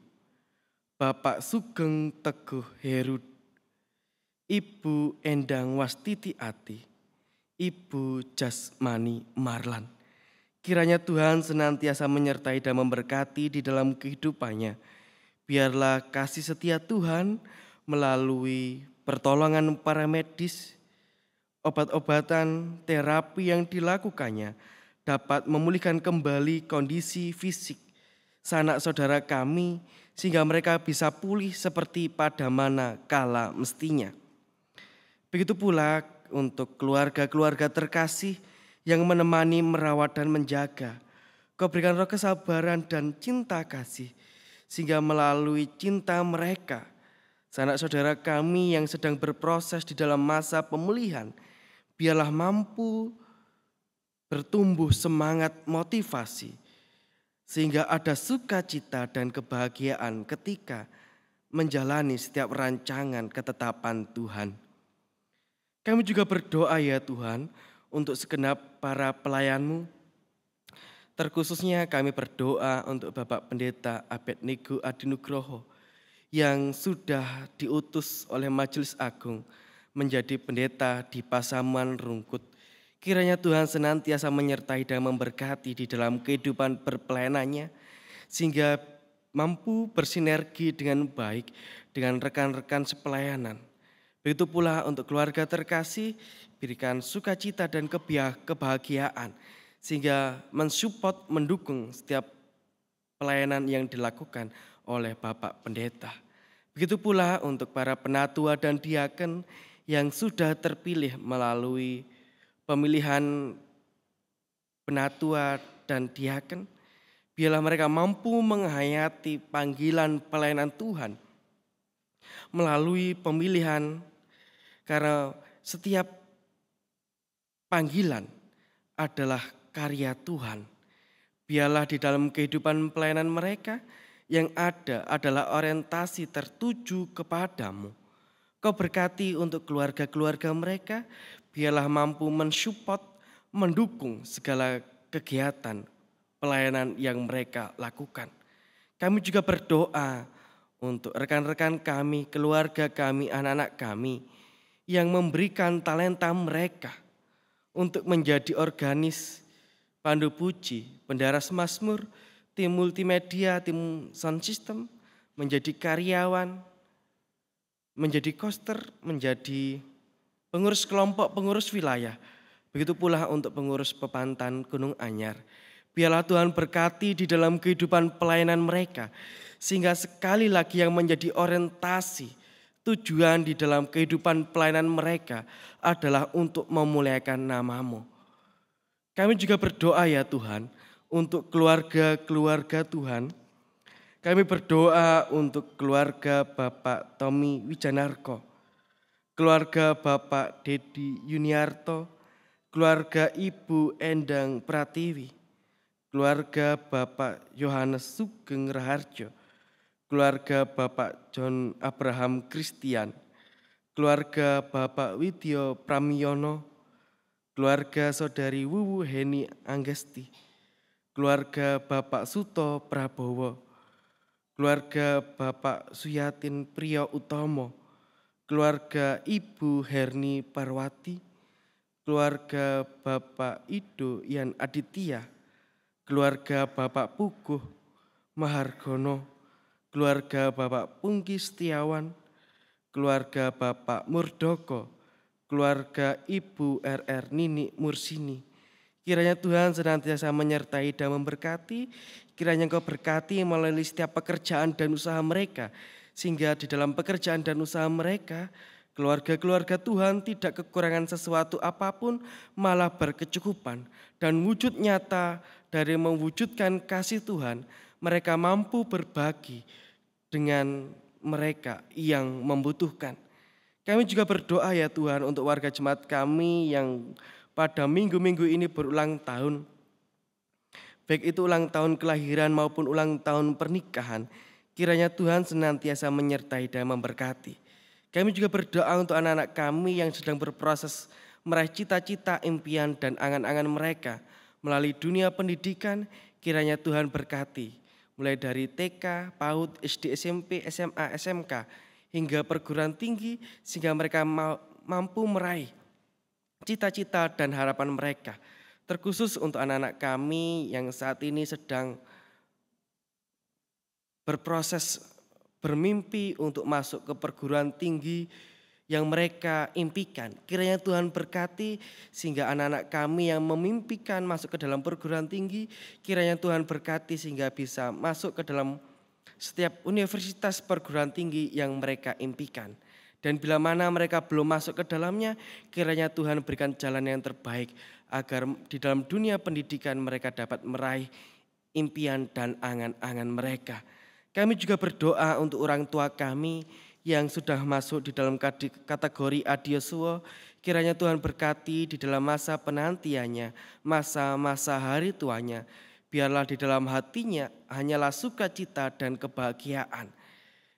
Bapak Sugeng Teguh Herud, Ibu Endang Wastiti Ati, Ibu Jasmani Marlan. Kiranya Tuhan senantiasa menyertai dan memberkati di dalam kehidupannya. Biarlah kasih setia Tuhan melalui pertolongan para medis, obat-obatan, terapi yang dilakukannya dapat memulihkan kembali kondisi fisik sanak saudara kami sehingga mereka bisa pulih seperti pada mana kala mestinya. Begitu pula untuk keluarga-keluarga terkasih yang menemani, merawat dan menjaga. Kau berikan roh kesabaran dan cinta kasih sehingga melalui cinta mereka, sanak saudara kami yang sedang berproses di dalam masa pemulihan, biarlah mampu bertumbuh semangat motivasi, sehingga ada sukacita dan kebahagiaan ketika menjalani setiap rancangan ketetapan Tuhan. Kami juga berdoa ya Tuhan untuk segenap para pelayan-Mu. Terkhususnya kami berdoa untuk Bapak Pendeta Abednego Adinugroho yang sudah diutus oleh Majelis Agung menjadi pendeta di Pasaman Rungkut. Kiranya Tuhan senantiasa menyertai dan memberkati di dalam kehidupan berpelayanannya sehingga mampu bersinergi dengan baik dengan rekan-rekan sepelayanan. Begitu pula untuk keluarga terkasih, berikan sukacita dan kebahagiaan sehingga mensupport, mendukung setiap pelayanan yang dilakukan oleh Bapak Pendeta. Begitu pula untuk para penatua dan diaken yang sudah terpilih melalui pemilihan penatua dan diaken, biarlah mereka mampu menghayati panggilan pelayanan Tuhan melalui pemilihan, karena setiap panggilan adalah karya Tuhan. Biarlah di dalam kehidupan pelayanan mereka yang ada adalah orientasi tertuju kepadamu. Kau berkati untuk keluarga-keluarga mereka, biarlah mampu mensupport, mendukung segala kegiatan pelayanan yang mereka lakukan. Kami juga berdoa untuk rekan-rekan kami, keluarga kami, anak-anak kami yang memberikan talenta mereka untuk menjadi organis, pandu puji, pendaras mazmur, tim multimedia, tim sound system, menjadi karyawan, menjadi koster, menjadi pengurus kelompok, pengurus wilayah. Begitu pula untuk pengurus Pepantan Gunung Anyar. Biarlah Tuhan berkati di dalam kehidupan pelayanan mereka, sehingga sekali lagi yang menjadi orientasi, tujuan di dalam kehidupan pelayanan mereka adalah untuk memuliakan nama-Mu. Kami juga berdoa ya Tuhan untuk keluarga-keluarga Tuhan. Kami berdoa untuk keluarga Bapak Tommy Wijanarko, keluarga Bapak Dedi Yuniarto, keluarga Ibu Endang Pratiwi, keluarga Bapak Yohanes Sugeng Raharjo, keluarga Bapak John Abraham Christian, keluarga Bapak Widyo Pramiono, keluarga Saudari Wuwu Heni Anggesti, keluarga Bapak Suto Prabowo, keluarga Bapak Suyatin Priyo Utomo, keluarga Ibu Herni Parwati, keluarga Bapak Ido Yan Aditya, keluarga Bapak Puguh Mahargono, keluarga Bapak Pungki Setiawan, keluarga Bapak Murdoko, keluarga Ibu RR Nini Mursini. Kiranya Tuhan senantiasa menyertai dan memberkati, kiranya Engkau berkati melalui setiap pekerjaan dan usaha mereka, sehingga di dalam pekerjaan dan usaha mereka, keluarga-keluarga Tuhan tidak kekurangan sesuatu apapun, malah berkecukupan. Dan wujud nyata dari mewujudkan kasih Tuhan, mereka mampu berbagi dengan mereka yang membutuhkan. Kami juga berdoa ya Tuhan untuk warga jemaat kami yang pada minggu-minggu ini berulang tahun, baik itu ulang tahun kelahiran maupun ulang tahun pernikahan, kiranya Tuhan senantiasa menyertai dan memberkati. Kami juga berdoa untuk anak-anak kami yang sedang berproses meraih cita-cita, impian dan angan-angan mereka melalui dunia pendidikan, kiranya Tuhan berkati. Mulai dari TK, PAUD, SD, SMP, SMA, SMK, hingga perguruan tinggi sehingga mereka mampu meraih cita-cita dan harapan mereka. Terkhusus untuk anak-anak kami yang saat ini sedang berproses bermimpi untuk masuk ke perguruan tinggi yang mereka impikan. Kiranya Tuhan berkati sehingga anak-anak kami yang memimpikan masuk ke dalam perguruan tinggi, kiranya Tuhan berkati sehingga bisa masuk ke dalam setiap universitas perguruan tinggi yang mereka impikan. Dan bila mana mereka belum masuk ke dalamnya, kiranya Tuhan berikan jalan yang terbaik agar di dalam dunia pendidikan mereka dapat meraih impian dan angan-angan mereka. Kami juga berdoa untuk orang tua kami yang sudah masuk di dalam kategori adioswo, kiranya Tuhan berkati di dalam masa penantiannya, masa-masa hari tuanya. Biarlah di dalam hatinya hanyalah sukacita dan kebahagiaan.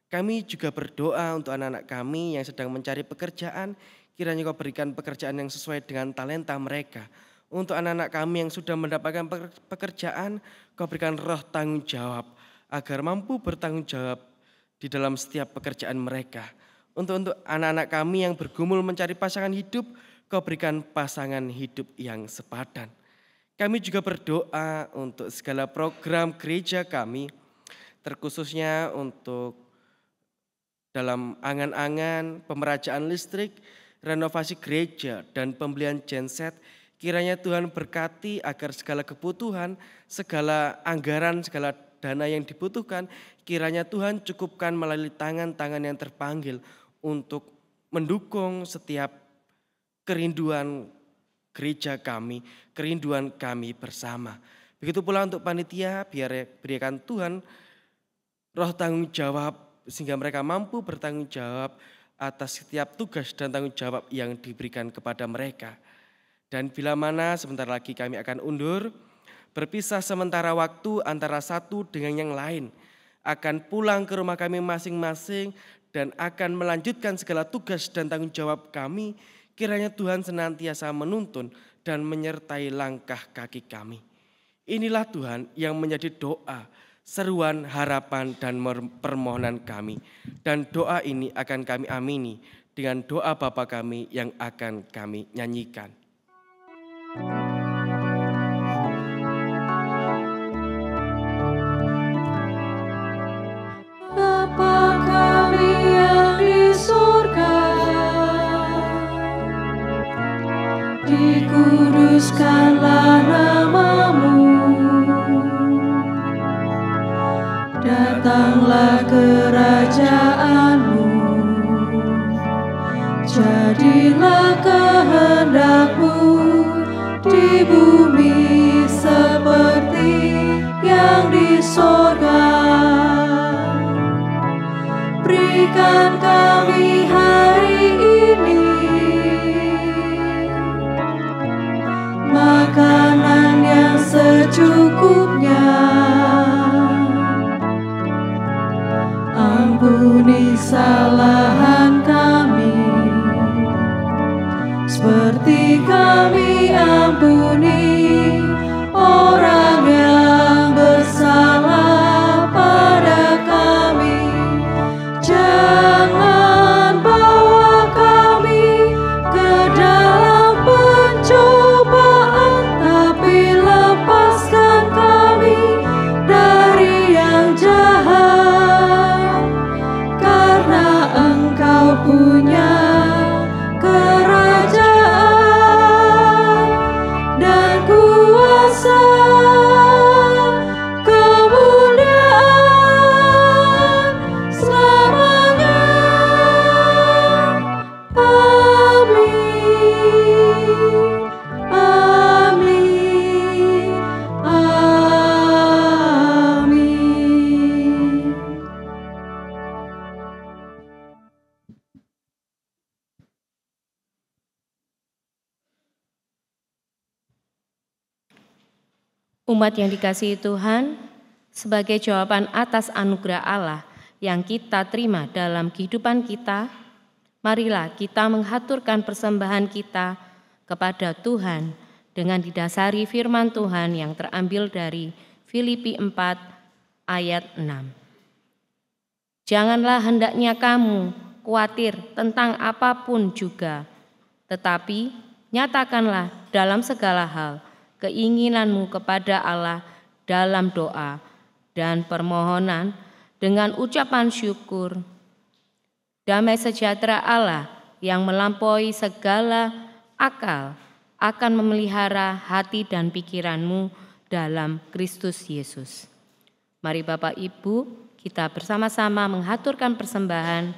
Kami juga berdoa untuk anak-anak kami yang sedang mencari pekerjaan, kiranya Kau berikan pekerjaan yang sesuai dengan talenta mereka. Untuk anak-anak kami yang sudah mendapatkan pekerjaan, Kau berikan roh tanggung jawab, agar mampu bertanggung jawab di dalam setiap pekerjaan mereka. Untuk anak-anak kami yang bergumul mencari pasangan hidup, Kau berikan pasangan hidup yang sepadan. Kami juga berdoa untuk segala program gereja kami, terkhususnya untuk dalam angan-angan pemerajaan listrik, renovasi gereja, dan pembelian genset, kiranya Tuhan berkati agar segala kebutuhan, segala anggaran, segala dana yang dibutuhkan, kiranya Tuhan cukupkan melalui tangan-tangan yang terpanggil untuk mendukung setiap kerinduan gereja kami, kerinduan kami bersama. Begitu pula untuk panitia, biar berikan Tuhan roh tanggung jawab, sehingga mereka mampu bertanggung jawab atas setiap tugas dan tanggung jawab yang diberikan kepada mereka. Dan bila mana sebentar lagi kami akan undur, berpisah sementara waktu antara satu dengan yang lain, akan pulang ke rumah kami masing-masing dan akan melanjutkan segala tugas dan tanggung jawab kami, kiranya Tuhan senantiasa menuntun dan menyertai langkah kaki kami. Inilah Tuhan yang menjadi doa, seruan, harapan, dan permohonan kami. Dan doa ini akan kami amini dengan doa Bapa kami yang akan kami nyanyikan. Bapa kami yang di surga, dikuduskanlah nama-Mu. Datanglah kerajaan-Mu, jadilah kehendak-Mu di bumi seperti yang di surga. berikan kami hari ini makanan yang secukupnya. Ampuni kesalahan kami seperti kami ampuni orang yang bersalah pada kami. Jangan bawa kami ke dalam pencobaan, tapi lepaskan kami dari yang jahat. Karena Engkau punya kerajaan dan kuasa, kemuliaan selamanya. Amin, amin, amin. Umat yang dikasihi Tuhan, sebagai jawaban atas anugerah Allah yang kita terima dalam kehidupan kita, marilah kita menghaturkan persembahan kita kepada Tuhan dengan didasari firman Tuhan yang terambil dari Filipi 4 ayat 6. Janganlah hendaknya kamu khawatir tentang apapun juga, tetapi nyatakanlah dalam segala hal keinginanmu kepada Allah dalam doa dan permohonan dengan ucapan syukur. Damai sejahtera Allah yang melampaui segala akal akan memelihara hati dan pikiranmu dalam Kristus Yesus. Mari Bapak Ibu, kita bersama-sama menghaturkan persembahan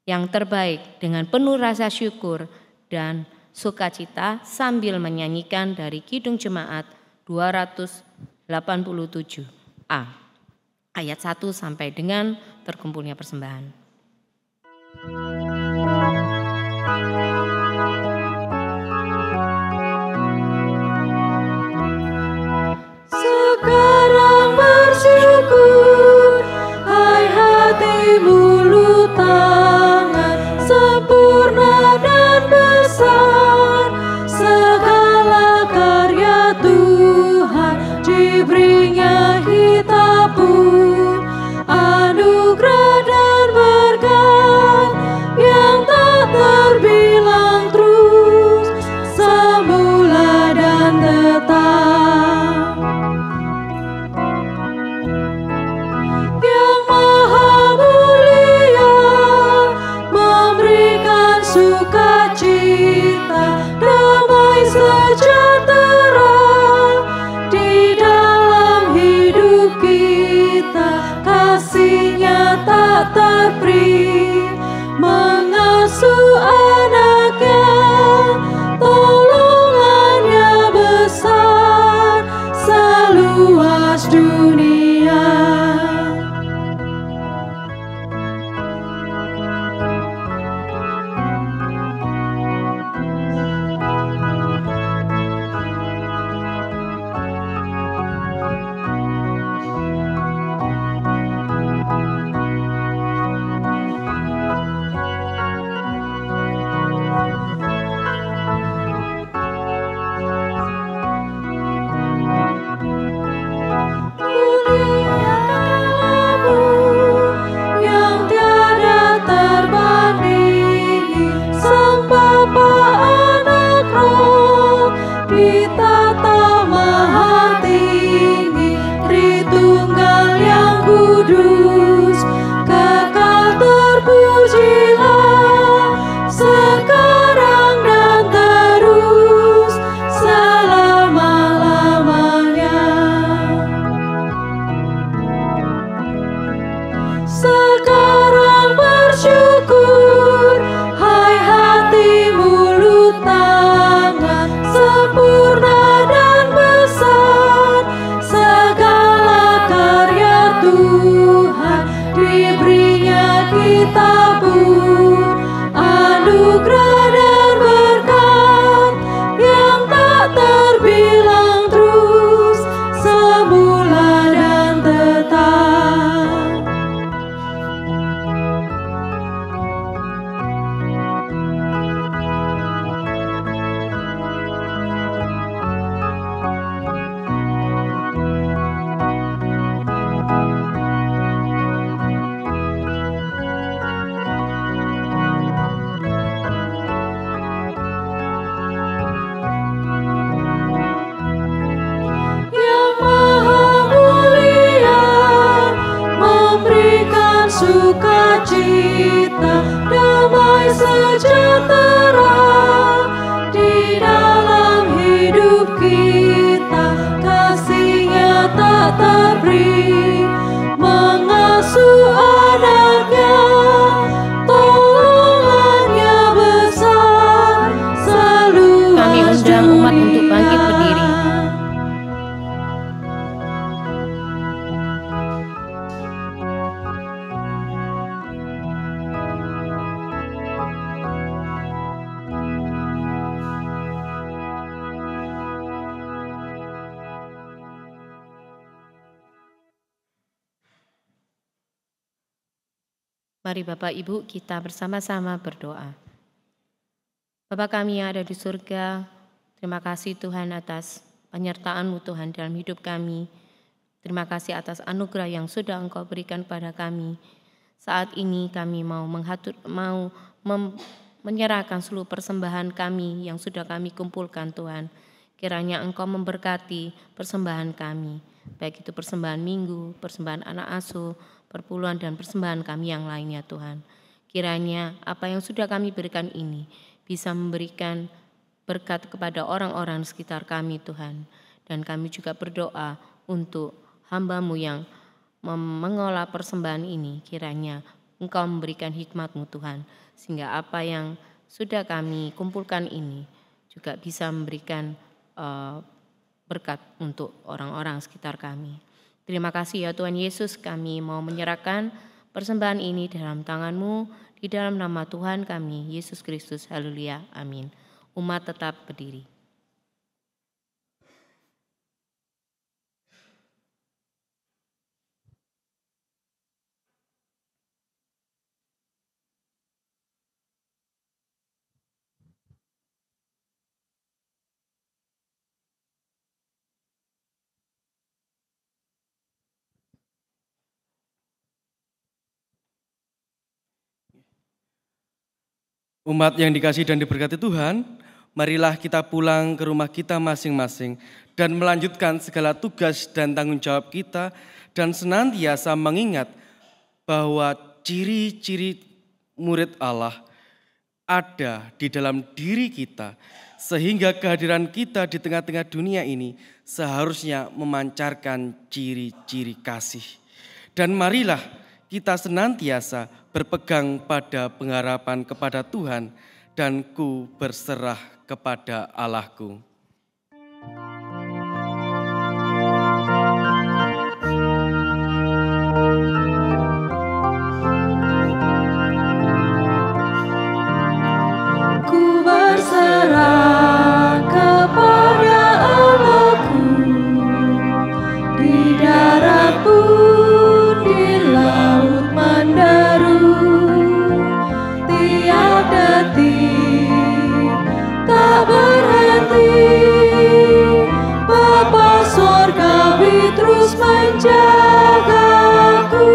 yang terbaik dengan penuh rasa syukur dan sukacita sambil menyanyikan dari Kidung Jemaat 287a ayat 1 sampai dengan terkumpulnya persembahan. Sekarang bersyukur, hai hati mulut tangan, sempurna dan besar segala karya Tuhan, diberinya kita pun anugerah dan berkat yang tak terbilang, terus semula dan tetap. Yang maha mulia memberikan sukacita, damai sejahtera di dalam hidup kita. Kasih-Nya tak terperi, mengasuh anaknya, tolongannya besar seluas dunia. Yang tiada terbandingi, Sang Bapa Anak Roh, ditata maha tinggi, Tritunggal yang kudus, kekal terpujilah, sekarang dan terus selama-lamanya. Sekarang bersyukur, hai hati mulut tangan, sempurna dan besar segala karya Tuhan, diberinya kita pun anugerah dan berkat yang tak terbilang terus semula dan tetap. Yang Maha Mulia memberikan sukacita, damai sejahtera di dalam hidup kita. Kasih-Nya tak terberi, mengasuh anaknya, tolongannya besar, selalu Kami undang umat untuk bangkit berdiri. Mari Bapak Ibu kita bersama-sama berdoa. Bapa kami yang ada di surga, terima kasih Tuhan atas penyertaan-Mu Tuhan dalam hidup kami. Terima kasih atas anugerah yang sudah Engkau berikan pada kami. Saat ini kami mau menyerahkan seluruh persembahan kami yang sudah kami kumpulkan Tuhan. Kiranya Engkau memberkati persembahan kami, baik itu persembahan minggu, persembahan anak asuh, perpuluhan dan persembahan kami yang lainnya Tuhan. Kiranya apa yang sudah kami berikan ini bisa memberikan berkat kepada orang-orang sekitar kami Tuhan. Dan kami juga berdoa untuk hamba-Mu yang mengolah persembahan ini. Kiranya Engkau memberikan hikmat-Mu Tuhan. Sehingga apa yang sudah kami kumpulkan ini juga bisa memberikan berkat untuk orang-orang sekitar kami. Terima kasih ya Tuhan Yesus, kami mau menyerahkan persembahan ini dalam tangan-Mu, di dalam nama Tuhan kami, Yesus Kristus. Haleluya, amin. Umat tetap berdiri. Umat yang dikasihi dan diberkati Tuhan, marilah kita pulang ke rumah kita masing-masing dan melanjutkan segala tugas dan tanggung jawab kita dan senantiasa mengingat bahwa ciri-ciri murid Allah ada di dalam diri kita sehingga kehadiran kita di tengah-tengah dunia ini seharusnya memancarkan ciri-ciri kasih. Dan marilah kita senantiasa berpegang pada pengharapan kepada Tuhan dan ku berserah kepada Allahku. Ku berserah kepada Allahku, di darat pun di laut menderu, tiap detik tak berhenti. Bapa Sorgawi terus menjagaku.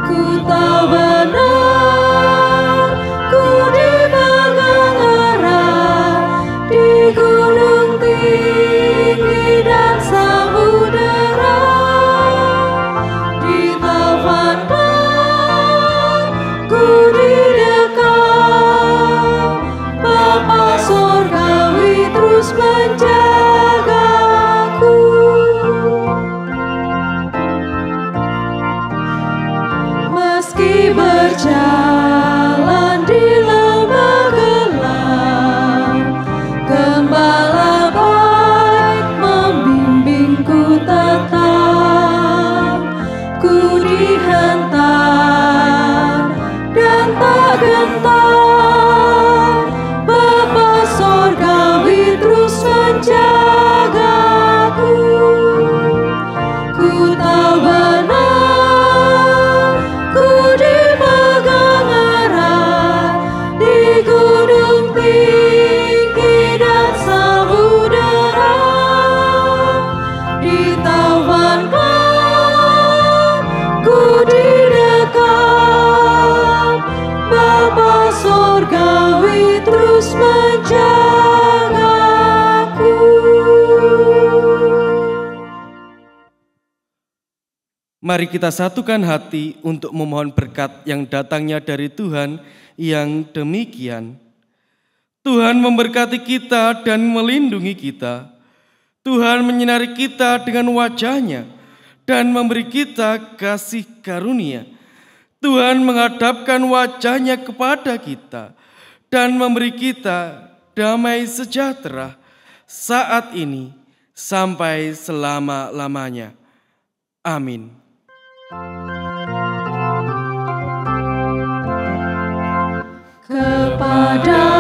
Ku tahu benar, ku dipegang erat di gunung tinggi dan samudera, di taufan ku didekat. Bapa Sorgawi terus menjagaku. Meski berjalan di lembah gelap, Gembala baik membimbingku tetap. Ku dihentar dan tak gentar, Bapa Sorgawi terus menjagaku. Ku tahu benar, ku dipegang erat di gunung tinggi dan samudera, di tawan gelap ku didekat, Bapa Sorgawi terus menjagaku. Mari kita satukan hati untuk memohon berkat yang datangnya dari Tuhan yang demikian. Tuhan memberkati kita dan melindungi kita. Tuhan menyinari kita dengan wajah-Nya dan memberi kita kasih karunia. Tuhan menghadapkan wajah-Nya kepada kita dan memberi kita damai sejahtera saat ini sampai selama-lamanya. Amin. Kepada